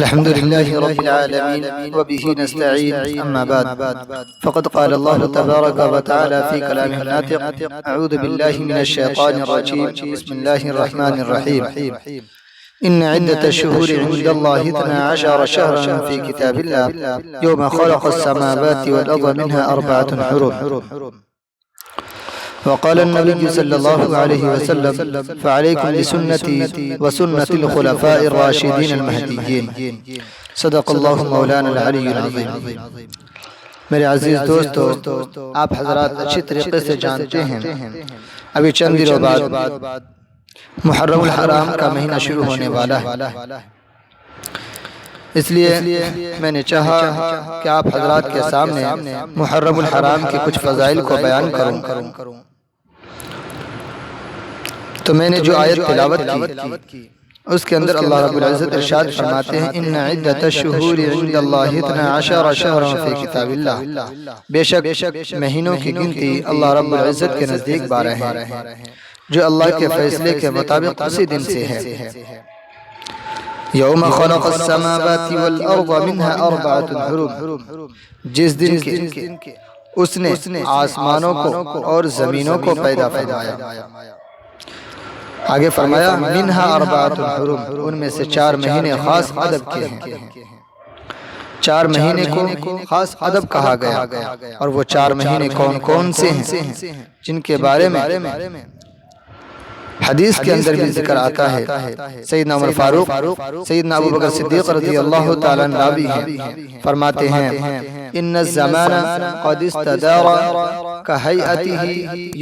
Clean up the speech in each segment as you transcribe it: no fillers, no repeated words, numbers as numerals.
الحمد لله رب العالمين وبه نستعين أما بعد فقد قال الله تبارك وتعالى في كلامه الناطق أعوذ بالله من الشيطان الرجيم بسم الله الرحمن الرحيم إن عدة الشهور عند الله 12 شهرا في كتاب الله يوم خلق السماوات والأرض منها 4 حرم. وقال النبي صلى الله عليه وسلم فعليكم بسنتي وسنة الخلفاء الراشدين المهديين. صدق الله مولانا العلی العظیم. میرے عزیز دوستو، آپ حضرات اچھی طریقے سے جانتے ہیں ابھی چند دنوں بعد محرم الحرام کا مہینہ شروع ہونے والا ہے، اس لیے میں نے چاہا کہ آپ حضرات کے سامنے محرم الحرام کے کچھ فضائل کو بیان کروں. تو میں نے جو آیت تلاوت کی اس کے اندر اللہ رب العزت ارشاد فرماتے ہیں ان عدت الشہور عند اللہ 12 شہرا فی کتاب اللہ، بے شک مہینوں کی گنتی اللہ رب العزت کے نزدیک 12 ہیں جو اللہ کے فیصلے کے مطابق اسی دن سے ہے. یوم خلق السماوات والارض منها 4 حرم، جس دن کے اس نے آسمانوں کو اور زمینوں کو پیدا فرمایا. آگے فرمایا منہا 4 حرم، ان میں سے 4 مہینے خاص ادب کے ہیں. 4 مہینے کو خاص ادب کہا گیا، اور وہ 4 مہینے کون کون سے ہیں جن کے بارے میں حدیث کے اندر بھی ذکر آتا ہے. سیدنا عمر فاروق، سیدنا ابوبکر صدیق رضی اللہ تعالیٰ عنہ راوی ہیں، فرماتے ہیں ان الزمان قد استدار كهيئته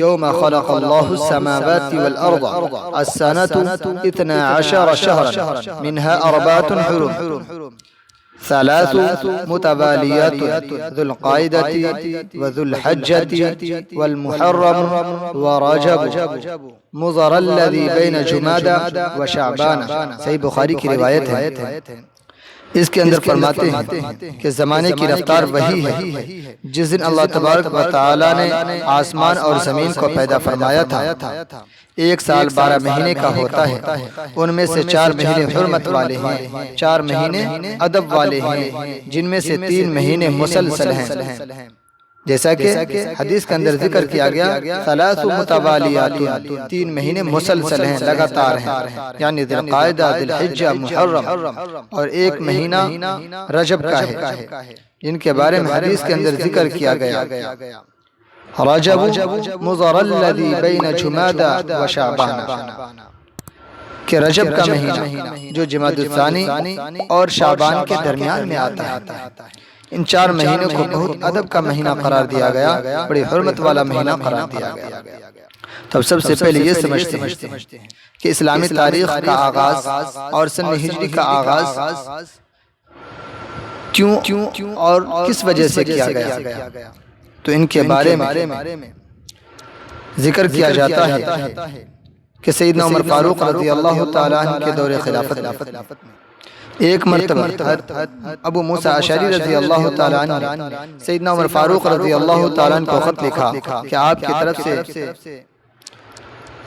يوم خلق الله السماوات والأرض السنة 12 شهرا منها 4 حرم 3 متواليات ذو القعدة وذو الحجة والمحرم ورجب مضر الذي بين جمادى وشعبان. صحیح بخاری کی روایت ہے. اس کے اندر فرماتے ہیں کہ زمانے کی رفتار وہی ہے جس دن اللہ تبارک و تعالیٰ نے آسمان اور زمین کو پیدا فرمایا تھا. 1 سال 12 مہینے کا ہوتا ہے، ان میں سے 4 مہینے حرمت والے ہیں، 4 مہینے ادب والے ہیں، جن میں سے 3 مہینے مسلسل ہیں. جیسا کہ حدیث کے اندر ذکر کیا گیا 3 متوالیات، 3 مہینے مسلسل ہیں، لگاتار ہیں، یعنی ذی القعدہ، ذی الحجہ، محرم، اور 1 مہینہ رجب کا ہے جن کے بارے میں حدیث کے اندر ذکر کیا گیا. رجب مضر الذی بین جمادى و شعبان، کہ رجب کا مہینہ جو جمادی الثانی اور شعبان کے درمیان میں آتا ہے. ان 4 مہینوں کو بہت ادب کا مہینہ قرار دیا گیا، بڑی حرمت والا مہینہ قرار دیا گیا. تو سب سے پہلے یہ سمجھتے ہیں کہ اسلامی تاریخ کا آغاز اور سن ہجری کا آغاز کیوں اور کس وجہ سے کیا گیا، تو ان کے بارے میں ذکر کیا جاتا ہے کہ سیدنا عمر فاروق رضی اللہ تعالیٰ عنہ کے دور خلافت میں ایک مرتبہ ابو موسیٰ اشعری رضی اللہ تعالیٰ عنہ سیدنا عمر فاروق رضی اللہ تعالیٰ عنہ کو خط لکھا کہ آپ کی طرف سے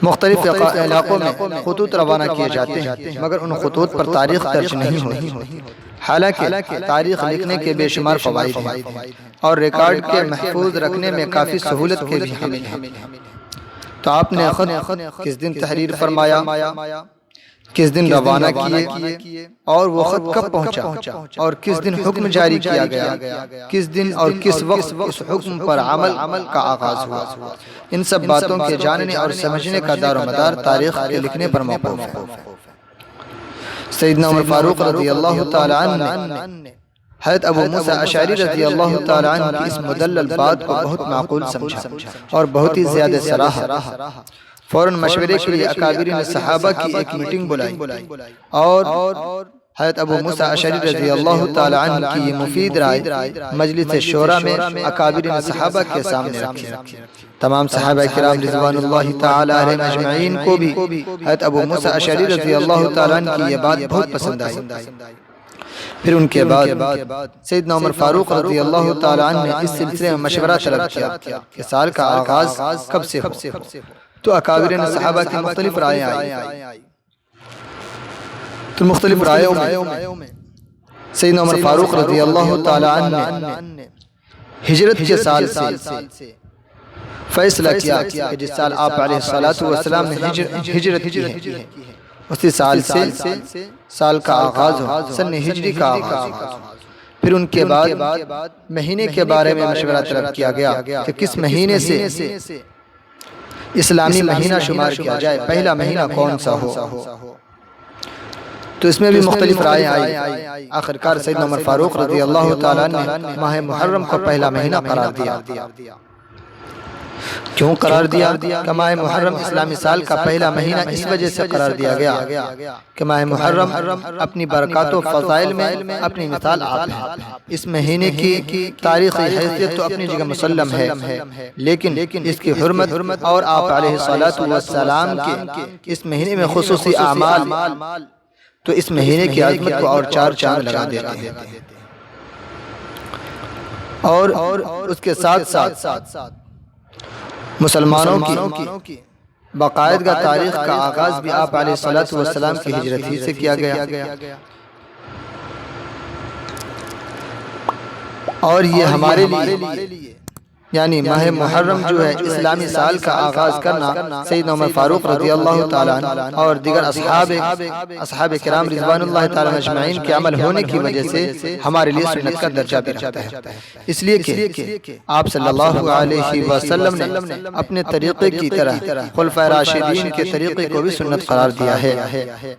مختلف علاقوں میں خطوط روانہ کیے جاتے ہیں، مگر ان خطوط پر تاریخ درج نہیں ہوئی. حالانکہ تاریخ لکھنے کے بے شمار فوائد ہیں اور ریکارڈ کے محفوظ رکھنے میں کافی سہولت کے بھی حامل ہیں. تو آپ نے خط کس دن تحریر فرمایا، کس دن روانہ کیے، اور وہ خط کب پہنچا، اور کس دن حکم جاری کیا گیا، کس دن اور کس وقت اس حکم پر عمل کا آغاز ہوا. ان سب باتوں کے جاننے اور سمجھنے کا دار و مدار تاریخ کے لکھنے پر موقوف ہے. سیدنا عمر فاروق رضی اللہ تعالیٰ عنہ نے حضرت ابو موسیٰ اشعری رضی اللہ تعالیٰ عنہ کی اس مدلل بات کو بہت معقول سمجھا اور بہت ہی زیادہ سراہا. فوراً مشورے کے لیے اکابرین صحابہ کی ایک میٹنگ بلائی اور حضرت ابو موسیٰ اشعری رضی اللہ تعالیٰ عنہ کی یہ مفید رائے مجلس شورا میں اکابرین صحابہ کے سامنے رکھی. تمام صحابہ کرام رضوان اللہ تعالیٰ علیہم اجمعین کو بھی حضرت ابو موسیٰ اشعری رضی اللہ تعالیٰ عنہ کی یہ بات بہت پسند آئی. پھر ان کے بعد سیدنا عمر فاروق رضی اللہ تعالیٰ عنہ نے اس سلسلے میں مشورہ طلب کیا کہ سال کا آغاز کب سے ہو. تو اکابرین صحابہ کی مختلف رائے آئی. تو مختلف رائےوں میں سیدنا عمر فاروق رضی اللہ تعالی عنہ نے ہجرت کے سال سے فیصلہ کیا کہ جس سال آپ علیہ السلام نے ہجرت کی ہے اسی سال سے سال کا آغاز ہو، سن ہجری کا آغاز ہو۔ پھر ان کے بعد مہینے کے بارے میں مشورہ طلب کیا گیا کہ کس مہینے سے اسلامی مہینہ شمار کیا جائے، پہلا مہینہ کون سا ہو۔ تو اس میں بھی مختلف رائے آئی۔ آخرکار سیدنا عمر فاروق رضی اللہ تعالیٰ نے ماہ محرم کو پہلا مہینہ قرار دیا۔ کیوں قرار دیا؟ کہ ماہ محرم اسلامی سال کا پہلا مہینہ اس وجہ سے قرار دیا گیا کہ ماہ محرم اپنی برکات و فضائل میں اپنی مثال آپ ہے۔ اس مہینے کی تاریخی حیثیت تو اپنی جگہ مسلم ہے، لیکن اس کی حرمت اور آپ علیہ السلام کے اس مہینے میں خصوصی اعمال تو اس مہینے کی عظمت کو اور چار چاند لگا دیتے ہیں۔ اور اس کے ساتھ ساتھ مسلمانوں کی باقاعدہ تاریخ کا آغاز بھی آپ علیہ السلام کی ہجرت ہی سے کیا گیا، اور یہ ہمارے لیے یعنی ماہ محرم جو ہے اسلامی سال کا آغاز کرنا سیدنا عمر فاروق رضی اللہ تعالیٰ عنہ اور دیگر اصحاب کرام رضوان اللہ تعالیٰ اجمعین کے عمل ہونے کی وجہ سے ہمارے لیے سنت کا درجہ بھی رکھتا ہے، اس لیے کہ آپ صلی اللہ علیہ وسلم نے اپنے طریقے کی طرح خلفائے راشدین کے طریقے کو بھی سنت قرار دیا ہے۔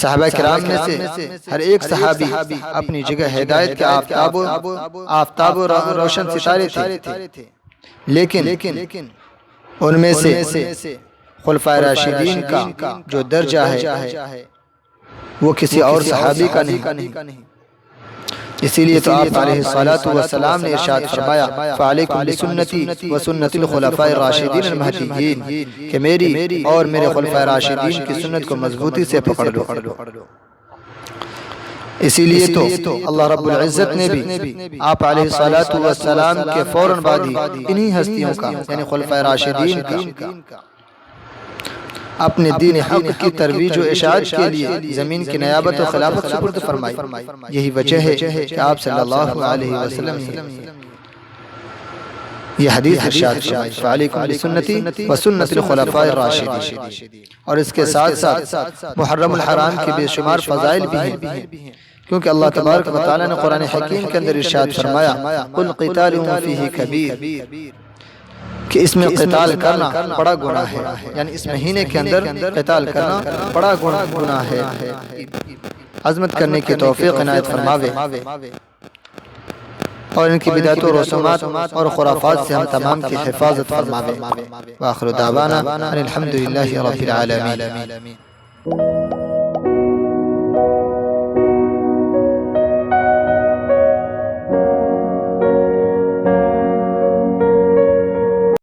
صحابہ کرام میں سے ہر ایک صحابی اپنی جگہ ہدایت کے آفتاب و روشن ستارے تھے، لیکن ان میں سے خلفائے راشدین کا جو درجہ ہے وہ کسی اور صحابی کا نہیں۔ اسی لیے تو آپ علیہ السلام نے ارشاد فرمایا فعلیکم بسنتی وسنت الخلفاء الراشدین المہدیین کہ میری اور میرے خلفائے راشدین کی سنت کو مضبوطی سے پکڑ لو۔ اسی لیے تو اللہ رب العزت نے بھی آپ علیہ السلام کے فوراً بعد ہی انہی ہستیوں کا یعنی خلفائے راشدین کا اپنے دین حق کی ترویج و اشاعت کے لیے زمین کی نیابت و خلافت سپرد فرمائی۔ یہی وجہ ہے کہ آپ صلی اللہ علیہ وسلم یہ حدیث ارشاد فرمائی فعلیکم بسنتی وسنت الخلفاء الراشدین، اور اس کے ساتھ محرم الحرام کی بے شمار فضائل بھی ہیں، کیونکہ اللہ تبارک و تعالیٰ نے قرآن حکیم کے اندر ارشاد فرمایا قل قتال فیہ کبیر کہ اس میں قتال کرنا بڑا گناہ ہے، یعنی اس مہینے کے اندر قتال کرنا بڑا گناہ ہے۔ عظمت کرنے کی توفیق عنایت فرماوے اور ان کی بدعت و رسومات اور خرافات سے ہم تمام کی حفاظت فرماوے۔ وآخر دعوانا ان الحمدللہ رب العالمین۔